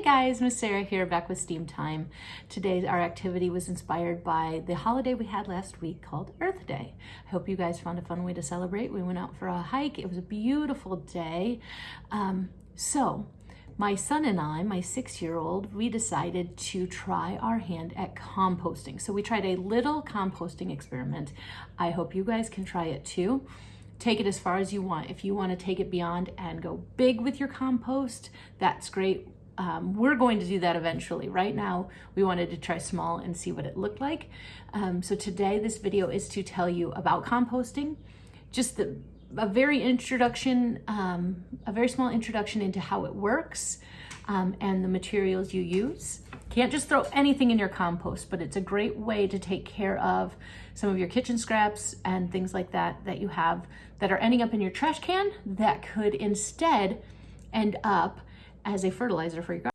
Hey guys, Miss Sarah here, back with Steam Time. Today our activity was inspired by the holiday we had last week called Earth Day. I hope you guys found a fun way to celebrate. We went out for a hike. It was a beautiful day. So my son and I, my 6-year-old, we decided to try our hand at composting. So we tried a little composting experiment. I hope you guys can try it too. Take it as far as you want. If you want to take it beyond and go big with your compost, that's great. We're going to do that eventually. Right now, we wanted to try small and see what it looked like. So today, this video is to tell you about composting, just a very small introduction into how it works and the materials you use. Can't just throw anything in your compost, but it's a great way to take care of some of your kitchen scraps and things like that that you have that are ending up in your trash can that could instead end up as a fertilizer for your garden.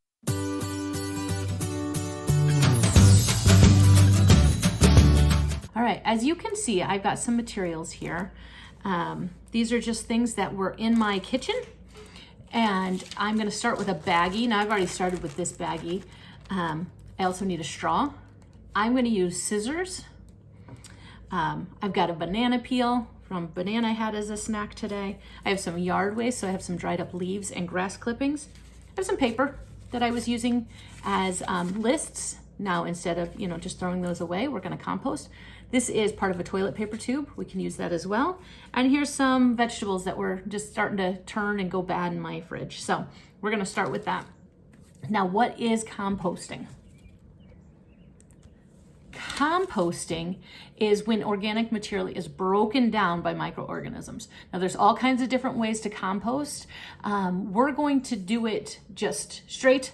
All right, as you can see, I've got some materials here. These are just things that were in my kitchen, and I'm gonna start with a baggie. Now I've already started with this baggie. I also need a straw. I'm gonna use scissors. I've got a banana peel from banana I had as a snack today. I have some yard waste, so I have some dried up leaves and grass clippings. I have some paper that I was using as lists. Now, instead of just throwing those away, we're gonna compost. This is part of a toilet paper tube. We can use that as well. And here's some vegetables that were just starting to turn and go bad in my fridge. So we're gonna start with that. Now, what is composting? Composting is when organic material is broken down by microorganisms. Now, there's all kinds of different ways to compost. We're going to do it just straight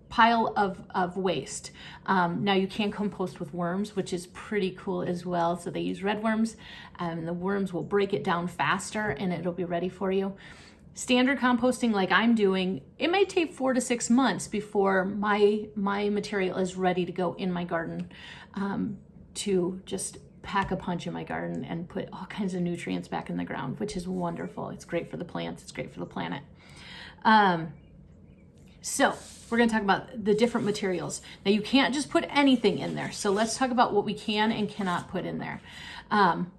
pile of waste. Now, you can compost with worms, which is pretty cool as well. So they use red worms, and the worms will break it down faster and it'll be ready for you. Standard composting like I'm doing, it may take 4 to 6 months before my material is ready to go in my garden, to just pack a punch in my garden and put all kinds of nutrients back in the ground, which is wonderful. It's great for the plants, it's great for the planet. So we're gonna talk about the different materials. Now, you can't just put anything in there. So let's talk about what we can and cannot put in there.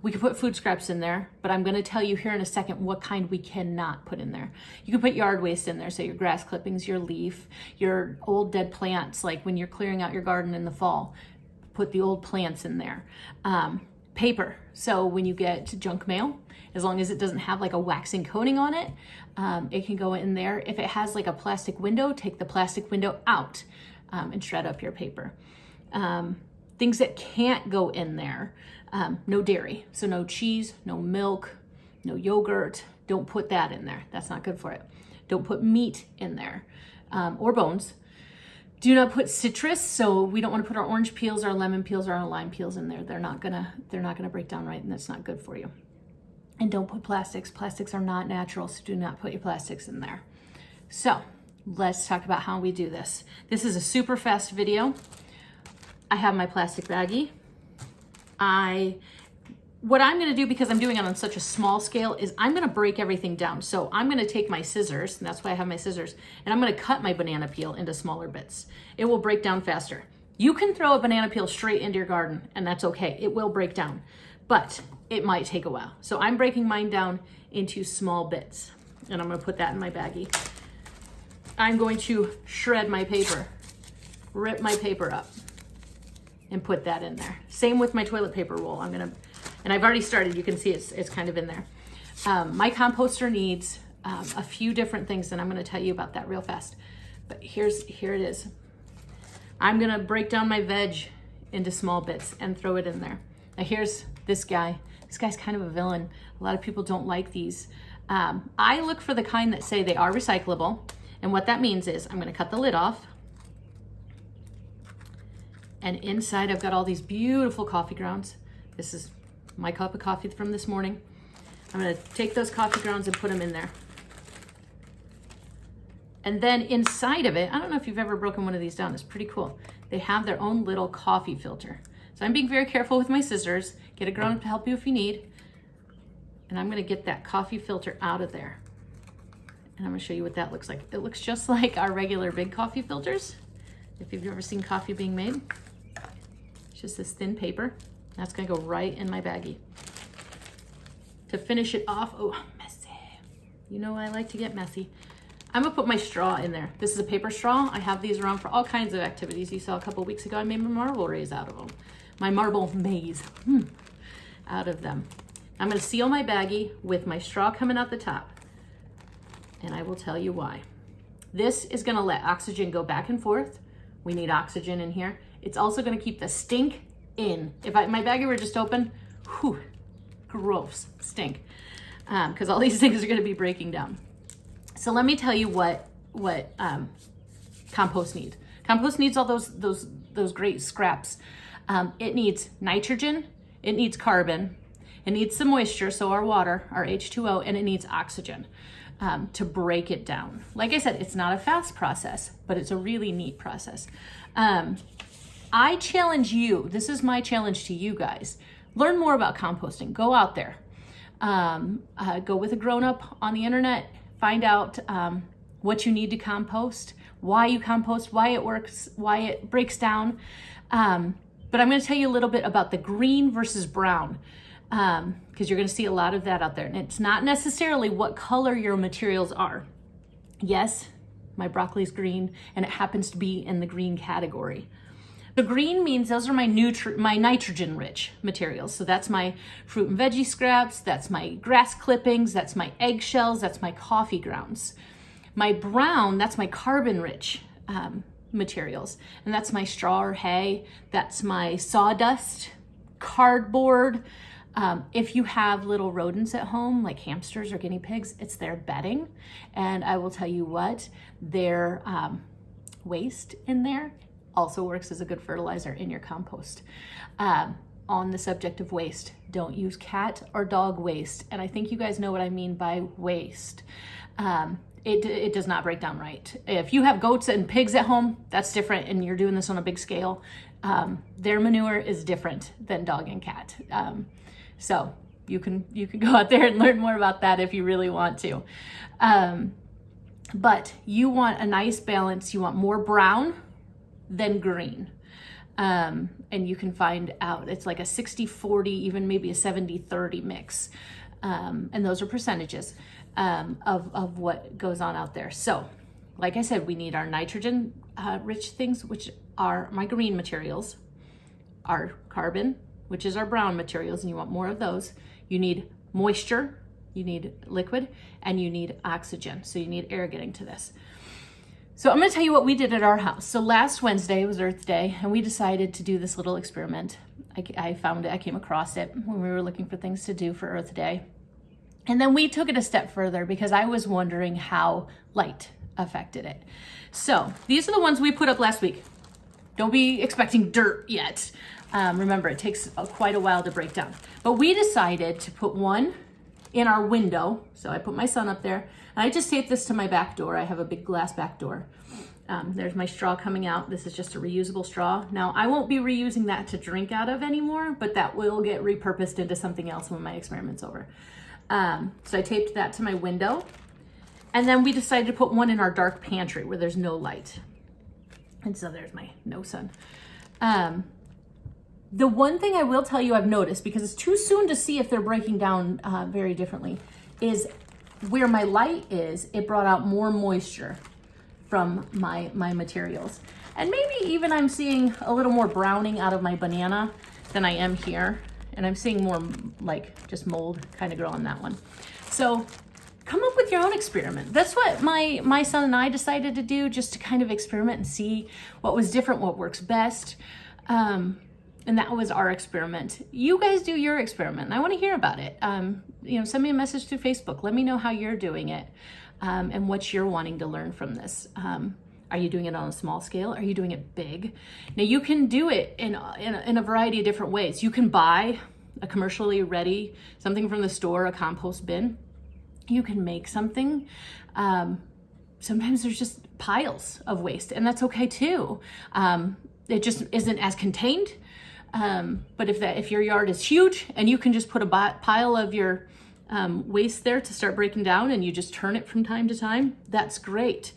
We can put food scraps in there, but I'm gonna tell you here in a second what kind we cannot put in there. You can put yard waste in there, so your grass clippings, your leaf, your old dead plants, like when you're clearing out your garden in the fall, put the old plants in there. Paper, so when you get junk mail, as long as it doesn't have like a waxing coating on it, it can go in there. If it has like a plastic window, take the plastic window out and shred up your paper. Things that can't go in there, no dairy, so no cheese, no milk, no yogurt. Don't put that in there. That's not good for it. Don't put meat in there, or bones. Do not put citrus, so we don't want to put our orange peels, our lemon peels, or our lime peels in there. They're not gonna break down right, and that's not good for you. And don't put plastics. Plastics are not natural, so do not put your plastics in there. So let's talk about how we do this. This is a super fast video. I have my plastic baggie. What I'm gonna do, because I'm doing it on such a small scale, is I'm gonna break everything down. So I'm gonna take my scissors, and that's why I have my scissors, and I'm gonna cut my banana peel into smaller bits. It will break down faster. You can throw a banana peel straight into your garden, and that's okay. It will break down, but it might take a while. So I'm breaking mine down into small bits, and I'm gonna put that in my baggie. I'm going to shred my paper, rip my paper up, and put that in there. Same with my toilet paper roll. And I've already started, you can see it's kind of in there. My composter needs a few different things, and I'm gonna tell you about that real fast. But here it is. I'm gonna break down my veg into small bits and throw it in there. Now here's this guy. This guy's kind of a villain. A lot of people don't like these. I look for the kind that say they are recyclable. And what that means is I'm gonna cut the lid off. And inside I've got all these beautiful coffee grounds. This is my cup of coffee from this morning. I'm gonna take those coffee grounds and put them in there. And then inside of it, I don't know if you've ever broken one of these down, it's pretty cool. They have their own little coffee filter. So I'm being very careful with my scissors. Get a grown-up to help you if you need. And I'm gonna get that coffee filter out of there. And I'm gonna show you what that looks like. It looks just like our regular big coffee filters. If you've ever seen coffee being made, it's just this thin paper. That's gonna go right in my baggie. To finish it off, oh, messy. You know I like to get messy. I'm gonna put my straw in there. This is a paper straw. I have these around for all kinds of activities. You saw a couple weeks ago, I made my marble rays out of them. My marble maze, out of them. I'm gonna seal my baggie with my straw coming out the top. And I will tell you why. This is gonna let oxygen go back and forth. We need oxygen in here. It's also gonna keep the stink in. If my baggie were just open, whew, gross, stink. Because all these things are gonna be breaking down. So let me tell you what compost needs. Compost needs all those great scraps. It needs nitrogen, it needs carbon, it needs some moisture, so our water, our H2O, and it needs oxygen. To break it down. Like I said, it's not a fast process, but it's a really neat process. I challenge you, this is my challenge to you guys, learn more about composting. Go out there. Go with a grown-up on the internet, find out what you need to compost, why you compost, why it works, why it breaks down. But I'm gonna tell you a little bit about the green versus brown. Because you're going to see a lot of that out there. And it's not necessarily what color your materials are. Yes, my broccoli's green, and it happens to be in the green category. The green means those are my nitrogen-rich materials. So that's my fruit and veggie scraps, that's my grass clippings, that's my eggshells, that's my coffee grounds. My brown, that's my carbon-rich materials. And that's my straw or hay, that's my sawdust, cardboard. If you have little rodents at home, like hamsters or guinea pigs, it's their bedding. And I will tell you what, their waste in there also works as a good fertilizer in your compost. On the subject of waste, don't use cat or dog waste. And I think you guys know what I mean by waste. It does not break down right. If you have goats and pigs at home, that's different, and you're doing this on a big scale. Their manure is different than dog and cat. So you can go out there and learn more about that if you really want to. But you want a nice balance. You want more brown than green. And you can find out, it's like a 60-40, even maybe a 70-30 mix. And those are percentages of what goes on out there. So like I said, we need our nitrogen rich things, which are my green materials, our carbon, which is our brown materials, and you want more of those. You need moisture, you need liquid, and you need oxygen. So you need air getting to this. So I'm gonna tell you what we did at our house. So last Wednesday was Earth Day, and we decided to do this little experiment. I found it, I came across it when we were looking for things to do for Earth Day. And then we took it a step further because I was wondering how light affected it. So these are the ones we put up last week. Don't be expecting dirt yet. Remember, it takes quite a while to break down. But we decided to put one in our window. So I put my son up there. And I just taped this to my back door. I have a big glass back door. There's my straw coming out. This is just a reusable straw. Now, I won't be reusing that to drink out of anymore, but that will get repurposed into something else when my experiment's over. So I taped that to my window. And then we decided to put one in our dark pantry where there's no light. And so there's my no sun. The one thing I will tell you I've noticed, because it's too soon to see if they're breaking down very differently, is where my light is, it brought out more moisture from my materials. And maybe even I'm seeing a little more browning out of my banana than I am here. And I'm seeing more like just mold kind of grow on that one. So come up with your own experiment. That's what my son and I decided to do, just to kind of experiment and see what was different, what works best. And that was our experiment. You guys do your experiment, and I want to hear about it. Send me a message through Facebook. Let me know how you're doing it, and what you're wanting to learn from this. Are you doing it on a small scale? Are you doing it big? Now you can do it in a variety of different ways. You can buy a commercially ready, something from the store, a compost bin. You can make something. Sometimes there's just piles of waste, and that's okay too. It just isn't as contained. But if your yard is huge and you can just put a pile of your waste there to start breaking down, and you just turn it from time to time, that's great.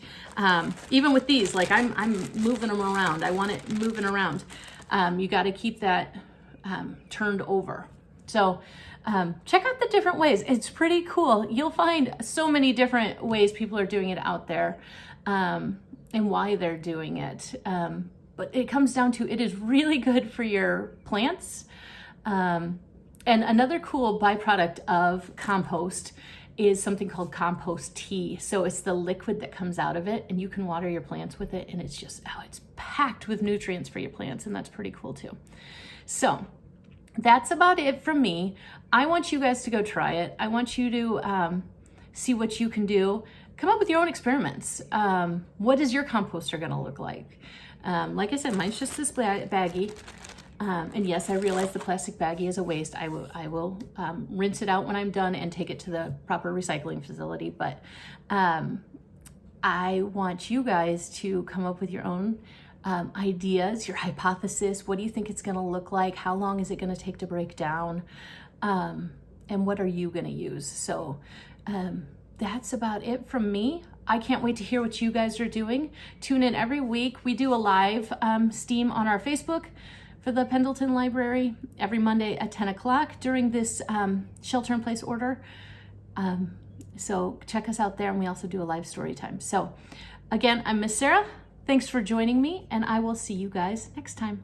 Even with these, like I'm moving them around. I want it moving around. You got to keep that turned over. So check out the different ways. It's pretty cool. You'll find so many different ways people are doing it out there, and why they're doing it. But it comes down to, it is really good for your plants. And another cool byproduct of compost is something called compost tea. So it's the liquid that comes out of it, and you can water your plants with it, and it's just, it's packed with nutrients for your plants, and that's pretty cool too. So that's about it from me. I want you guys to go try it. I want you to see what you can do. Come up with your own experiments. What is your composter gonna look like? Like I said, mine's just this baggie. And yes, I realize the plastic baggie is a waste. I will rinse it out when I'm done and take it to the proper recycling facility. But I want you guys to come up with your own ideas, your hypothesis. What do you think it's going to look like? How long is it going to take to break down? And what are you going to use? So that's about it from me. I can't wait to hear what you guys are doing. Tune in every week. We do a live steam on our Facebook for the Pendleton Library every Monday at 10 o'clock during this shelter-in-place order. So check us out there, and we also do a live story time. So again, I'm Miss Sarah. Thanks for joining me, and I will see you guys next time.